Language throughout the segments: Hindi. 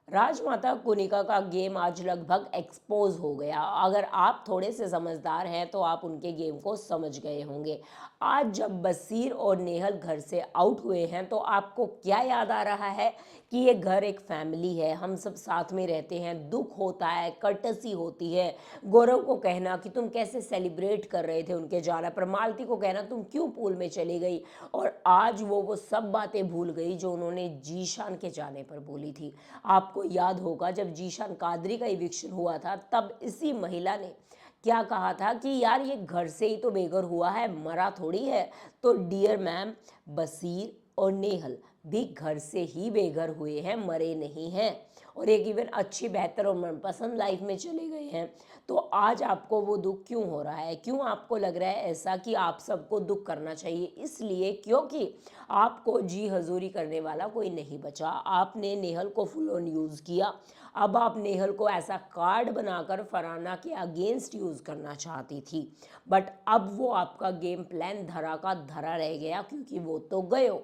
राजमाता कुनिका का गेम आज लगभग एक्सपोज हो गया। अगर आप थोड़े से समझदार हैं तो आप उनके गेम को समझ गए होंगे। आज जब बसीर और नेहल घर से आउट हुए हैं तो आपको क्या याद आ रहा है कि ये घर एक फैमिली है, हम सब साथ में रहते हैं, दुख होता है, कर्टसी होती है। गौरव को कहना कि तुम कैसे सेलिब्रेट कर रहे थे उनके जाना पर, मालती को कहना तुम क्यों पूल में चली गई, और आज वो सब बातें भूल गई जो उन्होंने जीशान के जाने पर बोली थी। आपको याद होगा जब जीशान कादरी का इविक्शन हुआ था तब इसी महिला ने क्या कहा था कि यार ये घर से ही तो बेघर हुआ है, मरा थोड़ी है। तो डियर मैम, बसीर और नेहल भी घर से ही बेघर हुए हैं, मरे नहीं हैं, और एक इवन अच्छी बेहतर और मनपसंद लाइफ में चले गए हैं। तो आज आपको वो दुख क्यों हो रहा है, क्यों आपको लग रहा है ऐसा कि आप सबको दुख करना चाहिए? इसलिए क्योंकि आपको जी हजूरी करने वाला कोई नहीं बचा। आपने नेहल को फुल ऑन यूज़ किया। अब आप नेहल को ऐसा कार्ड बनाकर फरहाना के अगेंस्ट यूज़ करना चाहती थी, बट अब वो आपका गेम प्लान धरा का धरा रह गया क्योंकि वो तो गए हो।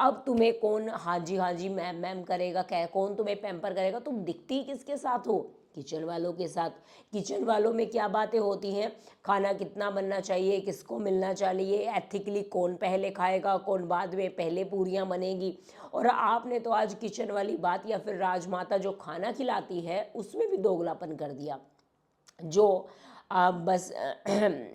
अब तुम्हें कौन हाँ जी मैम मैम करेगा, क्या कौन तुम्हें पैम्पर करेगा? तुम दिखती किसके साथ हो? किचन वालों के साथ। किचन वालों में क्या बातें होती हैं, खाना कितना बनना चाहिए, किसको मिलना चाहिए, एथिकली कौन पहले खाएगा, कौन बाद में, पहले पूरियां बनेगी। और आपने तो आज किचन वाली बात या फिर राजमाता जो खाना खिलाती है उसमें भी दोगलापन कर दिया। जो बस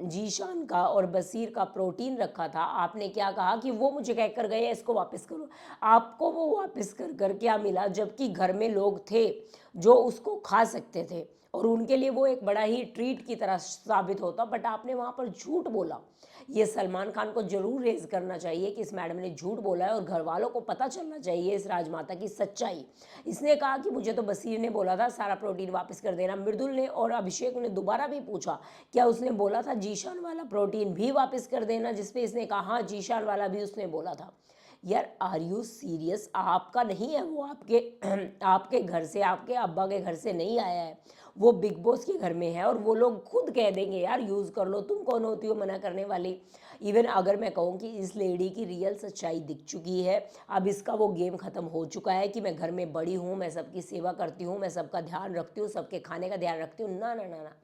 जीशान का और बसीर का प्रोटीन रखा था, आपने क्या कहा कि वो मुझे कहकर गए इसको वापस करो। आपको वो वापस कर कर क्या मिला, जबकि घर में लोग थे जो उसको खा सकते थे और उनके लिए वो एक बड़ा ही ट्रीट की तरह साबित होता, बट आपने वहाँ पर झूठ बोला। ये सलमान खान को जरूर रेज करना चाहिए कि इस मैडम ने झूठ बोला है और घर वालों को पता चलना चाहिए इस राजमाता की सच्चाई। इसने कहा कि मुझे तो बसीर ने बोला था सारा प्रोटीन वापस कर देना। मृदुल ने और अभिषेक ने दोबारा भी पूछा, क्या उसने बोला था जीशान वाला प्रोटीन भी वापस कर देना, जिसपे इसने कहा हाँ जीशान वाला भी उसने बोला था। यार आर यू सीरियस? आपका नहीं है वो, आपके आपके घर से, आपके अब्बा के घर से नहीं आया है, वो बिग बॉस के घर में है और वो लोग खुद कह देंगे यार यूज़ कर लो, तुम कौन होती हो मना करने वाली? इवन अगर मैं कहूँ कि इस लेडी की रियल सच्चाई दिख चुकी है, अब इसका वो गेम ख़त्म हो चुका है कि मैं घर में बड़ी हूँ, मैं सबकी सेवा करती हूँ, मैं सबका ध्यान रखती हूँ, सबके खाने का ध्यान रखती हूँ। ना ना ना ना,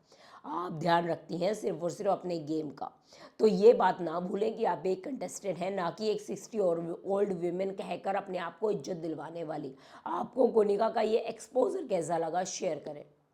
आप ध्यान रखती हैं सिर्फ और सिर्फ अपने गेम का। तो ये बात ना भूलें कि आप एक कंटेस्टेंट हैं, ना कि एक 60 और ओल्ड वीमेन कहकर अपने आप को इज्जत दिलवाने वाली। आपको कोनिका का ये एक्सपोजर कैसा लगा, शेयर करें।